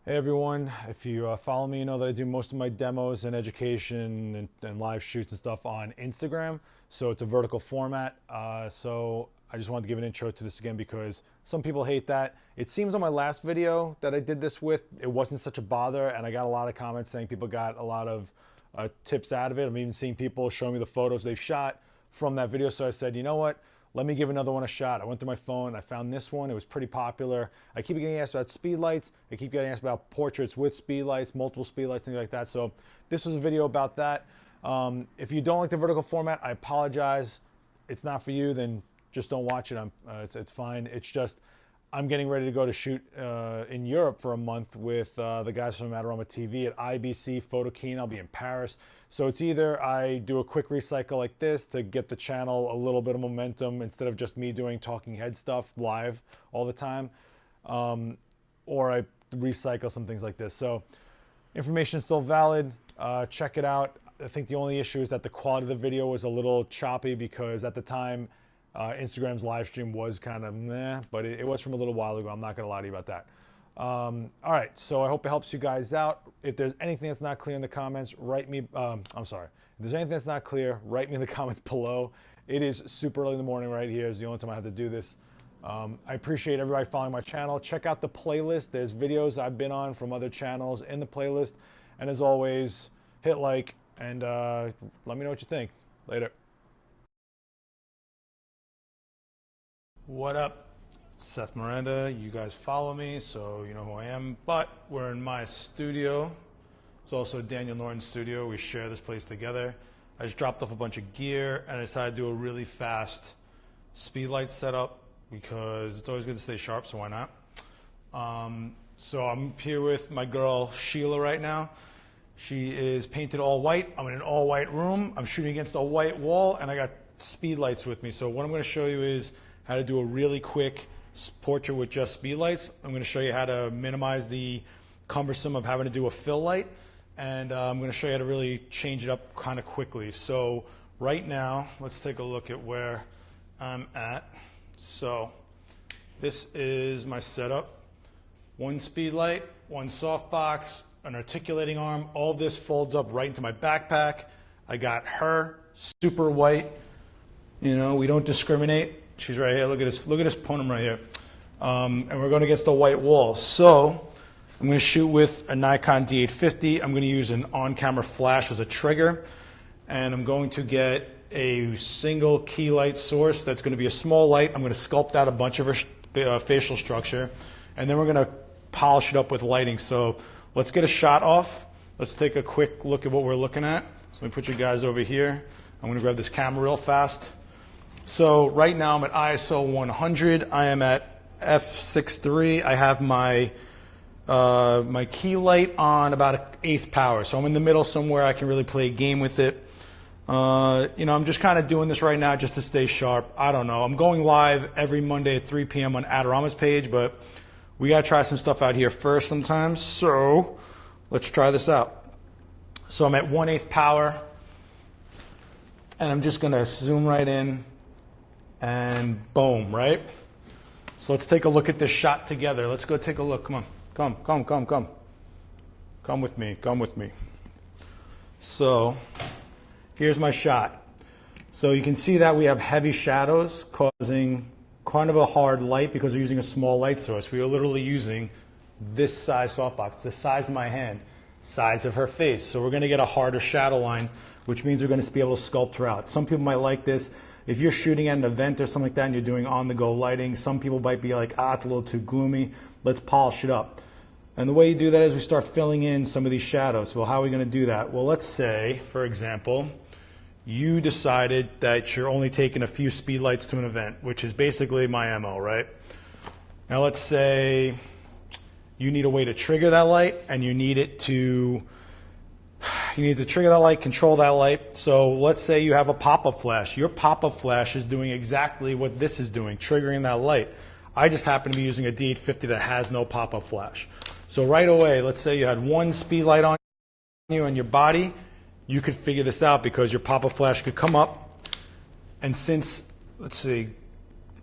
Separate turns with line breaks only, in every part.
Hey everyone, if you follow me, you know that I do most of my demos and education and live shoots and stuff on Instagram. So it's a vertical format. So I just wanted to give an intro to this again because some people hate that. It seems on my last video that I did this with, it wasn't such a bother, and I got a lot of comments saying people got a lot of tips out of it. I'm even seeing people showing me the photos they've shot from that video. So I said, you know what? Let me give another one a shot. I went through my phone, I found this one, it was pretty popular. I keep getting asked about speedlights, I keep getting asked about portraits with speedlights, multiple speedlights, things like that. So this was a video about that. If you don't like the vertical format, I apologize. It's not for you, then just don't watch it. It's fine. It's just, I'm getting ready to go to shoot in Europe for a month with the guys from Adorama TV at IBC Photo Keen. I'll be in Paris. So it's either I do a quick recycle like this to get the channel a little bit of momentum instead of just me doing talking head stuff live all the time, or I recycle some things like this. So information is still valid. Check it out. I think the only issue is that the quality of the video was a little choppy because at the time, Instagram's live stream was kind of meh, but it was from a little while ago. I'm not going to lie to you about that. All right, so I hope it helps you guys out. If there's anything that's not clear in the comments, write me. I'm sorry. If there's anything that's not clear, write me in the comments below. It is super early in the morning right here. It's the only time I have to do this. I appreciate everybody following my channel. Check out the playlist. There's videos I've been on from other channels in the playlist. And as always, hit like and let me know what you think. Later. What up? Seth Miranda. You guys follow me, so you know who I am. But we're in my studio. It's also Daniel Norton's studio. We share this place together. I just dropped off a bunch of gear and I decided to do a really fast speedlight setup because it's always good to stay sharp, so why not? So I'm here with my girl Sheila right now. She is painted all white. I'm in an all white room. I'm shooting against a white wall and I got speedlights with me. So what I'm going to show you is how to do a really quick portrait with just speedlights. I'm going to show you how to minimize the cumbersome of having to do a fill light, and I'm going to show you how to really change it up kind of quickly. So right now, let's take a look at where I'm at. So this is my setup. One speedlight, one softbox, an articulating arm. All this folds up right into my backpack. I got her, super white. You know, we don't discriminate. She's right here. Look at this ponum right here. And we're going against the white wall. So I'm going to shoot with a Nikon D850. I'm going to use an on-camera flash as a trigger. And I'm going to get a single key light source that's going to be a small light. I'm going to sculpt out a bunch of her facial structure. And then we're going to polish it up with lighting. So let's get a shot off. Let's take a quick look at what we're looking at. So let me put you guys over here. I'm going to grab this camera real fast. So right now I'm at ISO 100. I am at f6.3. I have my my key light on about 1/8 power. So I'm in the middle somewhere. I can really play a game with it. You know, I'm just kind of doing this right now just to stay sharp. I don't know. I'm going live every Monday at 3 p.m. on Adorama's page, but we got to try some stuff out here first sometimes. So let's try this out. So I'm at 1/8 power, and I'm just going to zoom right in. And boom, right? So let's take a look at this shot together. Let's go take a look. Come on. Come. Come with me. Come with me. So here's my shot. So you can see that we have heavy shadows causing kind of a hard light because we're using a small light source. We are literally using this size softbox, the size of my hand, size of her face. So we're going to get a harder shadow line, which means we're going to be able to sculpt her out. Some people might like this. If you're shooting at an event or something like that and you're doing on-the-go lighting, some people might be like, it's a little too gloomy. Let's polish it up. And the way you do that is we start filling in some of these shadows. Well, how are we going to do that? Well, let's say, for example, you decided that you're only taking a few speedlights to an event, which is basically my MO, right? Now let's say you need a way to trigger that light and you need to trigger that light, control that light. So let's say you have a pop-up flash. Your pop-up flash is doing exactly what this is doing, triggering that light. I just happen to be using a D850 that has no pop-up flash. So right away, let's say you had one speedlight on you and your body, you could figure this out because your pop-up flash could come up. And since, let's see,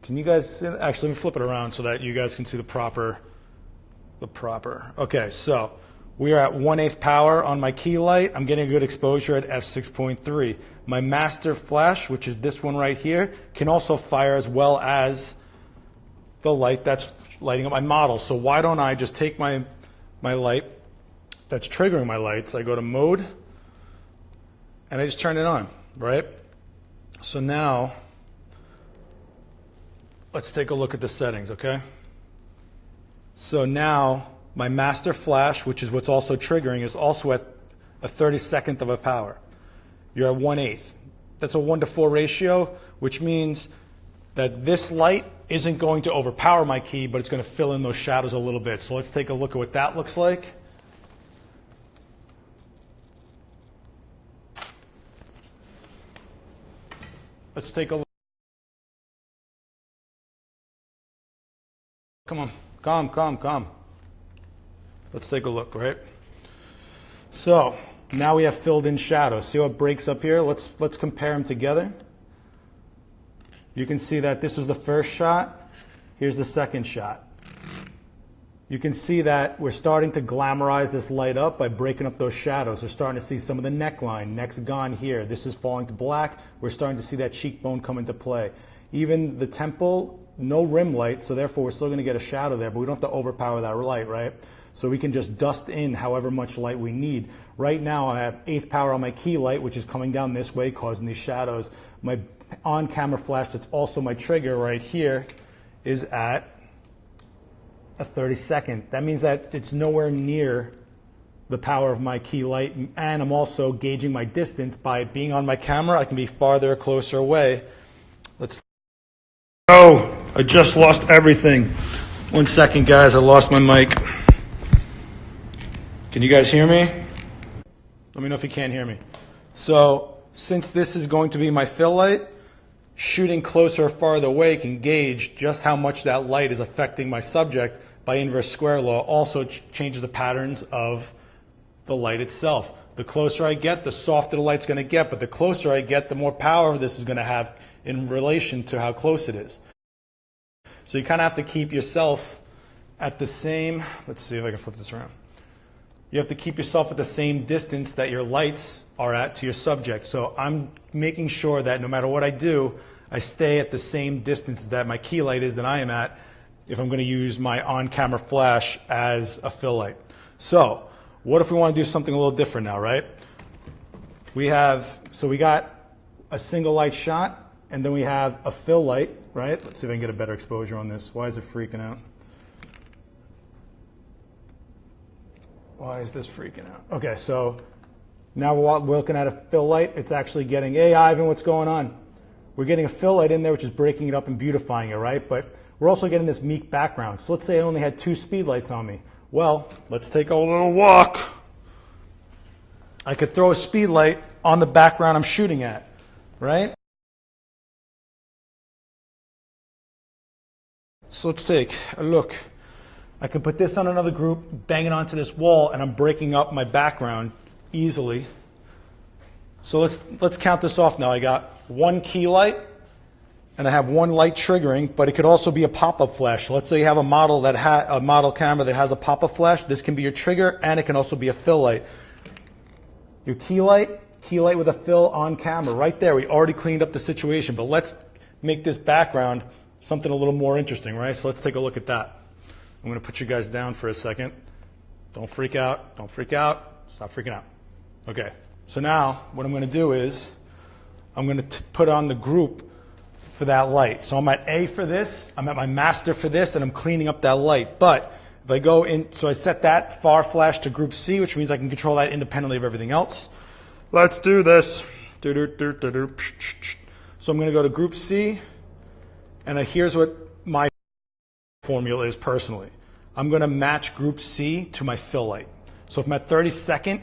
can you guys, actually let me flip it around so that you guys can see the proper the proper. Okay, so we are at 1/8 power on my key light. I'm getting a good exposure at f6.3. My master flash, which is this one right here, can also fire as well as the light that's lighting up my model. So why don't I just take my light that's triggering my lights, I go to mode, and I just turn it on, right? So now, let's take a look at the settings, okay? So now, my master flash, which is what's also triggering, is also at a 32nd of a power. You're at 1/8. That's a 1:4 ratio, which means that this light isn't going to overpower my key, but it's going to fill in those shadows a little bit. So let's take a look at what that looks like. Let's take a look. Come on, calm. Let's take a look, right? So now we have filled in shadows. See how it breaks up here? Let's compare them together. You can see that this was the first shot. Here's the second shot. You can see that we're starting to glamorize this light up by breaking up those shadows. We're starting to see some of the neckline. Neck's gone here. This is falling to black. We're starting to see that cheekbone come into play. Even the temple, no rim light, so therefore we're still going to get a shadow there, but we don't have to overpower that light, right? So we can just dust in however much light we need. Right now I have 1/8 power on my key light, which is coming down this way, causing these shadows. My on-camera flash, that's also my trigger right here, is at a 32nd. That means that it's nowhere near the power of my key light, and I'm also gauging my distance by being on my camera. I can be farther or closer away. Oh, I just lost everything. 1 second, guys, I lost my mic. Can you guys hear me? Let me know if you can't hear me. So, since this is going to be my fill light, shooting closer or farther away can gauge just how much that light is affecting my subject by inverse square law. Also changes the patterns of the light itself. The closer I get, the softer the light's going to get, but the closer I get, the more power this is going to have in relation to how close it is. So you kind of have to keep yourself at the same, let's see if I can flip this around. You have to keep yourself at the same distance that your lights are at to your subject. So I'm making sure that no matter what I do, I stay at the same distance that my key light is that I am at if I'm going to use my on-camera flash as a fill light. So what if we want to do something a little different now, right? We got a single light shot, and then we have a fill light, right? Let's see if I can get a better exposure on this. Why is it freaking out? Why is this freaking out? Okay, so now we're looking at a fill light. It's actually getting, hey, Ivan, what's going on? We're getting a fill light in there, which is breaking it up and beautifying it, right? But we're also getting this meek background. So let's say I only had 2 speed lights on me. Well, let's take a little walk. I could throw a speed light on the background I'm shooting at, right? So let's take a look. I can put this on another group, bang it onto this wall, and I'm breaking up my background easily. So let's count this off now. I got 1 key light, and I have 1 light triggering, but it could also be a pop-up flash. So let's say you have a model camera that has a pop-up flash. This can be your trigger, and it can also be a fill light. Your key light with a fill on camera, right there. We already cleaned up the situation, but let's make this background something a little more interesting, right? So let's take a look at that. I'm going to put you guys down for a second. Don't freak out. Don't freak out. Stop freaking out. Okay. So now what I'm going to do is I'm going to put on the group for that light. So I'm at A for this. I'm at my master for this, and I'm cleaning up that light. But if I go in, so I set that far flash to group C, which means I can control that independently of everything else. Let's do this. So I'm going to go to group C, and here's what my formula is personally. I'm going to match group C to my fill light. So if I'm at 32nd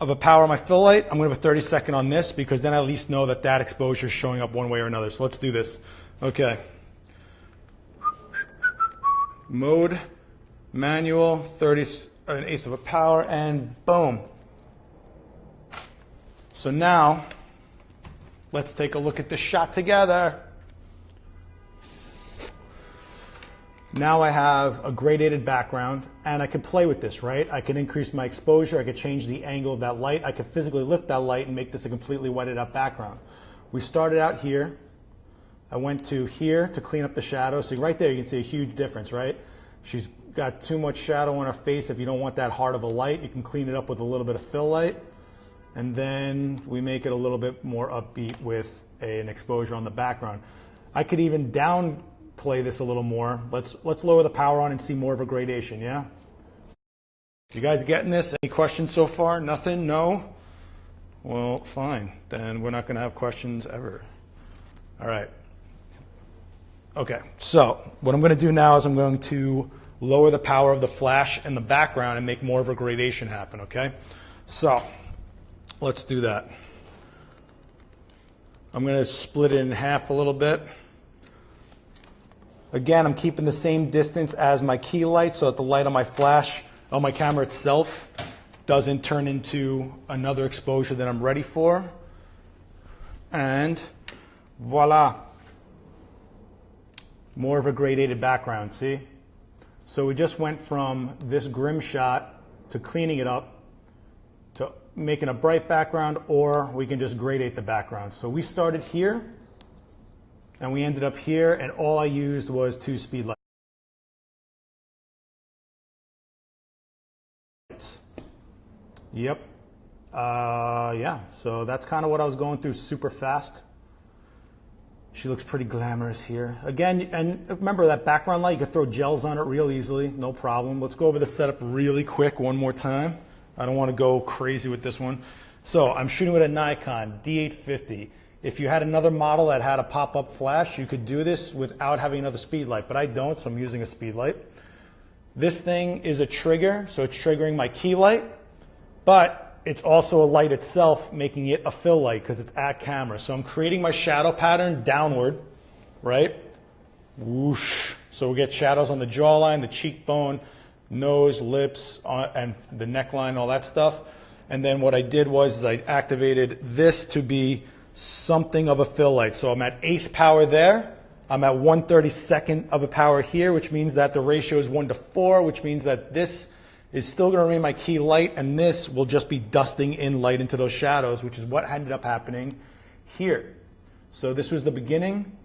of a power on my fill light, I'm going to put 32nd on this, because then I at least know that that exposure is showing up one way or another. So let's do this. Okay. Mode, manual, 1/8 of a power, and boom. So now, let's take a look at this shot together. Now I have a gradated background, and I could play with this, right? I can increase my exposure, I could change the angle of that light, I could physically lift that light and make this a completely whited out background. We started out here, I went to here to clean up the shadow, so right there you can see a huge difference, right? She's got too much shadow on her face. If you don't want that hard of a light, you can clean it up with a little bit of fill light, and then we make it a little bit more upbeat with an exposure on the background. I could even downplay this a little more. Let's lower the power on and see more of a gradation, yeah? You guys getting this? Any questions so far? Nothing? No? Well, fine. Then we're not going to have questions ever. All right. Okay, so what I'm going to do now is I'm going to lower the power of the flash in the background and make more of a gradation happen, okay? So let's do that. I'm going to split it in half a little bit. Again, I'm keeping the same distance as my key light so that the light on my flash, on my camera itself, doesn't turn into another exposure that I'm ready for. And voila. More of a gradated background, see? So we just went from this grim shot to cleaning it up to making a bright background, or we can just gradate the background. So we started here and we ended up here, and all I used was 2 Speedlights. Yep. Yeah, so that's kind of what I was going through super fast. She looks pretty glamorous here. Again, and remember that background light, you can throw gels on it real easily, no problem. Let's go over the setup really quick one more time. I don't want to go crazy with this one. So I'm shooting with a Nikon D850. If you had another model that had a pop-up flash, you could do this without having another Speedlight, but I don't, so I'm using a Speedlight. This thing is a trigger, so it's triggering my key light, but it's also a light itself, making it a fill light because it's at camera. So I'm creating my shadow pattern downward, right? Whoosh. So we get shadows on the jawline, the cheekbone, nose, lips, and the neckline, all that stuff. And then what I did was I activated this to be something of a fill light. So I'm at 8th power there. I'm at 1/32 of a power here, which means that the ratio is 1:4, which means that this is still going to remain my key light, and this will just be dusting in light into those shadows, which is what ended up happening here. So this was the beginning,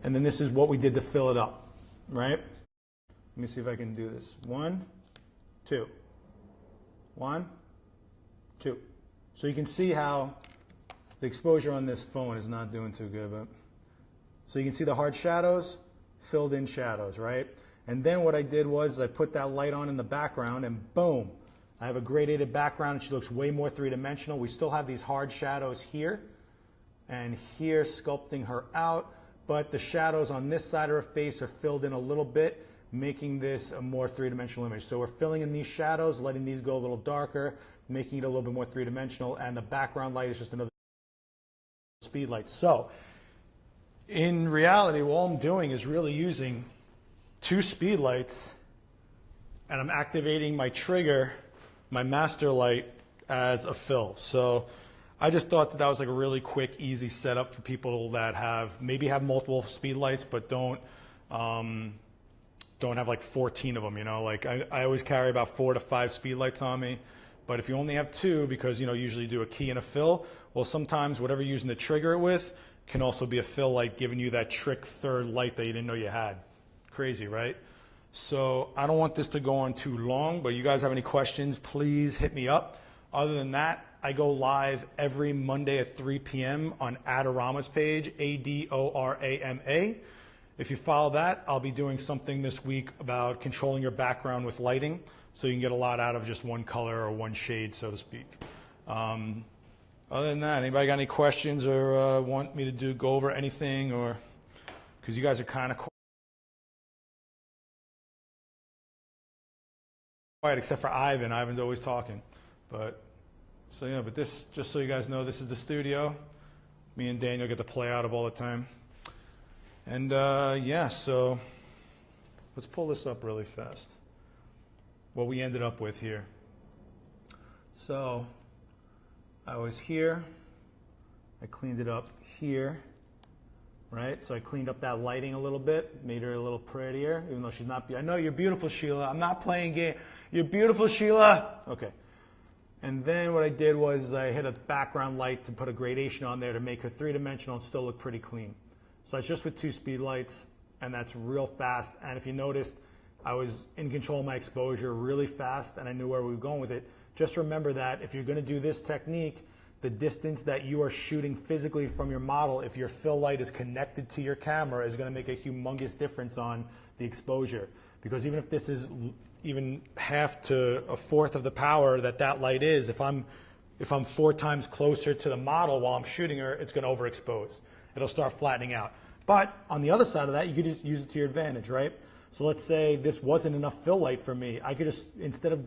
and then this is what we did to fill it up, right? Let me see if I can do this. 1, 2. 1, 2. So you can see how the exposure on this phone is not doing too good. But so you can see the hard shadows, filled in shadows, right? And then what I did was I put that light on in the background, and boom, I have a gradated background, and she looks way more three-dimensional. We still have these hard shadows here and here sculpting her out, but the shadows on this side of her face are filled in a little bit, making this a more three-dimensional image. So we're filling in these shadows, letting these go a little darker, making it a little bit more three-dimensional, and the background light is just another Speedlight. So in reality, all I'm doing is really using 2 Speedlights, and I'm activating my trigger, my master light, as a fill. So I just thought that that was like a really quick, easy setup for people that maybe have multiple Speedlights, but don't have like 14 of them, you know? Like I always carry about 4 to 5 Speedlights on me, but if you only have 2, because you know usually do a key and a fill, well sometimes whatever you're using to trigger it with can also be a fill light, giving you that trick third light that you didn't know you had. Crazy, right? So I don't want this to go on too long, but you guys have any questions, please hit me up. Other than that, I go live every Monday at 3 p.m. on Adorama's page, ADORAMA. If you follow that, I'll be doing something this week about controlling your background with lighting, so you can get a lot out of just one color or one shade, so to speak. Other than that, anybody got any questions or want me to go over anything, or because you guys are kind of quiet, except for Ivan. Ivan's always talking. But so yeah, but this, just so you guys know, this is the studio. Me and Daniel get to play out of all the time. And yeah, so let's pull this up really fast. What we ended up with here. So I was here. I cleaned it up here. right? So I cleaned up that lighting a little bit, made her a little prettier, even though she's not. I know you're beautiful, Sheila. I'm not playing game. You're beautiful, Sheila. Okay. And then what I did was I hit a background light to put a gradation on there to make her three-dimensional and still look pretty clean. So that's just with 2 speed lights, and that's real fast. And if you noticed, I was in control of my exposure really fast, and I knew where we were going with it. Just remember that if you're going to do this technique, the distance that you are shooting physically from your model, if your fill light is connected to your camera, is going to make a humongous difference on the exposure. Because even if this is even half to a fourth of the power that light is, if I'm 4 times closer to the model while I'm shooting her, it's going to overexpose. It'll start flattening out. But on the other side of that, you could just use it to your advantage, right? So let's say this wasn't enough fill light for me. I could just, instead of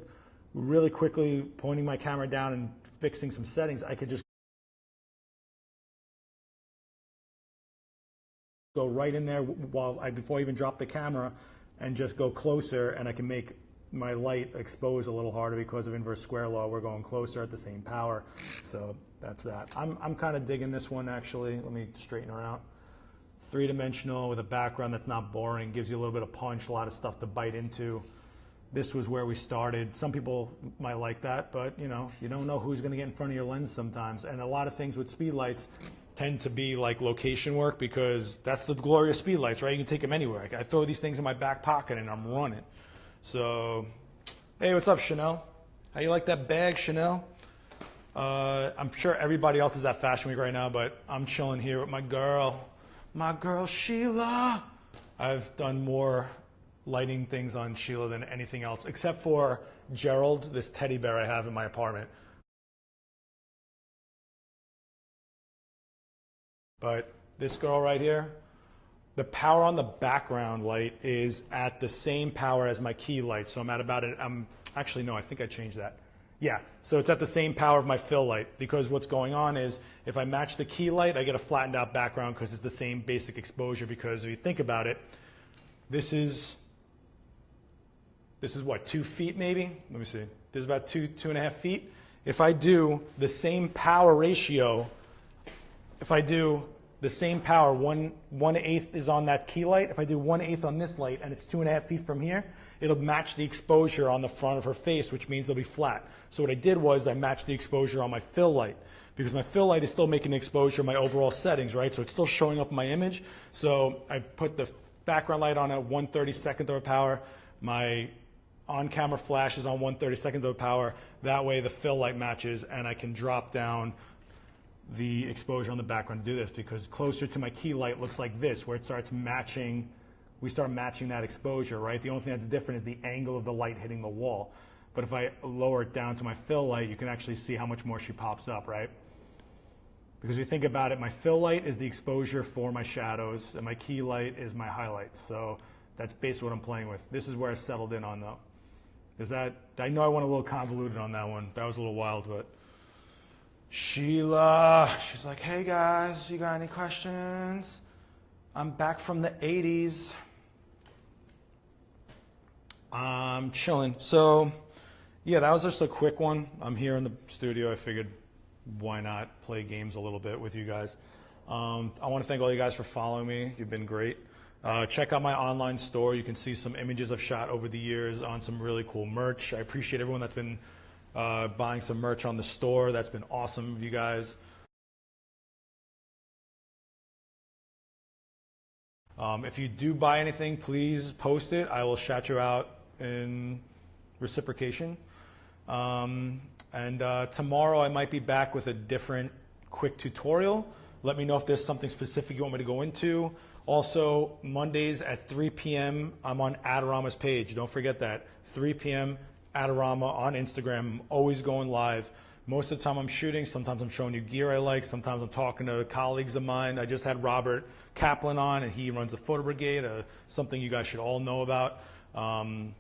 really quickly pointing my camera down and fixing some settings, I could just go right in there before I even drop the camera and just go closer, and I can make my light expose a little harder because of inverse square law. We're going closer at the same power. So that's that. I'm kind of digging this one, actually. Let me straighten her out. 3-dimensional with a background that's not boring, gives you a little bit of punch, a lot of stuff to bite into. This was where we started. Some people might like that, but you don't know who's going to get in front of your lens sometimes. And a lot of things with speed lights tend to be like location work, because that's the glory of speed lights, right? You can take them anywhere. I throw these things in my back pocket and I'm running. So, hey, what's up, Chanel? How you like that bag, Chanel? I'm sure everybody else is at Fashion Week right now, but I'm chilling here with my girl Sheila. I've done more lighting things on Sheila than anything else, except for Gerald, this teddy bear I have in my apartment. But this girl right here, the power on the background light is at the same power as my key light. So I'm at about it. Actually, no, I think I changed that. Yeah, so it's at the same power of my fill light, because what's going on is if I match the key light, I get a flattened out background because it's the same basic exposure. Because if you think about it, this is what, 2 feet maybe? Let me see. This is about 2.5 feet. If I do the same power ratio, if I do the same power, 1/8 is on that key light. If I do 1/8 on this light and it's 2.5 feet from here, it'll match the exposure on the front of her face, which means it'll be flat. So what I did was I matched the exposure on my fill light, because my fill light is still making the exposure my overall settings, right? So it's still showing up in my image. So I've put the background light on at 1/32 of a power. My on-camera flash is on 1/32 of a power. That way the fill light matches, and I can drop down the exposure on the background to do this, because closer to my key light looks like this, where it starts matching. We start matching that exposure, right? The only thing that's different is the angle of the light hitting the wall. But if I lower it down to my fill light, you can actually see how much more she pops up, right? Because if you think about it, my fill light is the exposure for my shadows, and my key light is my highlights. So that's basically what I'm playing with. This is where I settled in on, though. I know I went a little convoluted on that one. That was a little wild, but Sheila, she's like, hey guys, you got any questions? I'm back from the 80s. I'm chilling. So, yeah, that was just a quick one. I'm here in the studio. I figured, why not play games a little bit with you guys? I want to thank all you guys for following me. You've been great. Check out my online store. You can see some images I've shot over the years on some really cool merch. I appreciate everyone that's been buying some merch on the store. That's been awesome of you guys. If you do buy anything, please post it. I will shout you out in reciprocation. And tomorrow I might be back with a different quick tutorial. Let me know if there's something specific you want me to go into. Also, Mondays at 3 p.m. I'm on Adorama's page. Don't forget that. 3 p.m. Adorama on Instagram. I'm always going live. Most of the time I'm shooting. Sometimes I'm showing you gear I like. Sometimes I'm talking to colleagues of mine. I just had Robert Kaplan on, and he runs the Photo Brigade, something you guys should all know about. I'm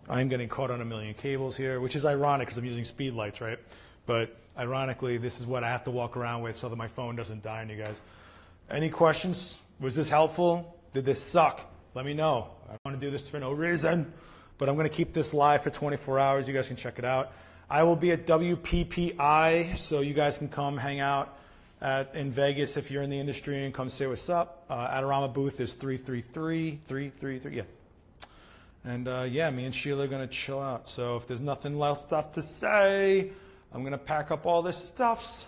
getting caught on a million cables here, which is ironic because I'm using speed lights, right? But ironically, this is what I have to walk around with so that my phone doesn't die on you guys. Any questions? Was this helpful? Did this suck? Let me know. I don't want to do this for no reason, but I'm going to keep this live for 24 hours. You guys can check it out. I will be at WPPI, so you guys can come hang out. in Vegas, if you're in the industry, and come say what's up. Adorama booth is 333, yeah. And yeah, me and Sheila are going to chill out. So if there's nothing else stuff to say, I'm going to pack up all this stuffs.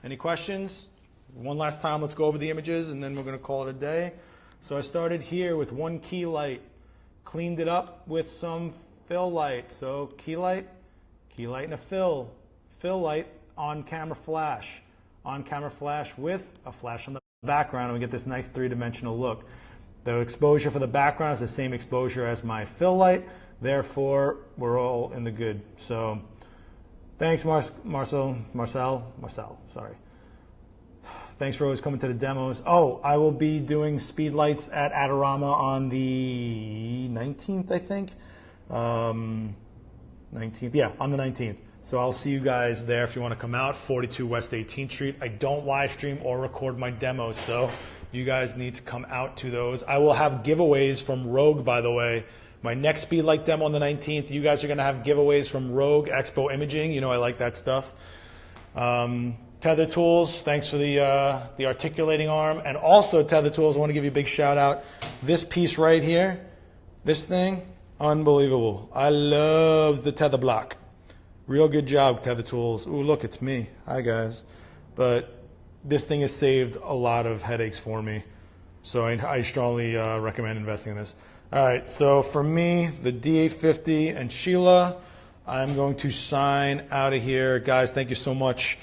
Any questions? One last time, let's go over the images, and then we're going to call it a day. So I started here with one key light, cleaned it up with some fill light. So key light and a fill light, on camera flash with a flash on the background, and we get this nice three-dimensional look. The exposure for the background is the same exposure as my fill light, therefore we're all in the good. So thanks Marcel, sorry. Thanks for always coming to the demos. Oh, I will be doing Speedlights at Adorama on the 19th, I think. 19th, yeah, on the 19th. So I'll see you guys there if you want to come out, 42 West 18th Street. I don't live stream or record my demos, so you guys need to come out to those. I will have giveaways from Rogue, by the way. My next Speedlight demo on the 19th, you guys are going to have giveaways from Rogue Expo Imaging. You know I like that stuff. Tether Tools, thanks for the articulating arm. And also Tether Tools, I want to give you a big shout out. This piece right here, this thing, unbelievable. I love the tether block. Real good job, Tether Tools. Ooh, look, it's me. Hi, guys. But this thing has saved a lot of headaches for me. So I strongly recommend investing in this. All right, so for me, the D850 and Sheila, I'm going to sign out of here. Guys, thank you so much.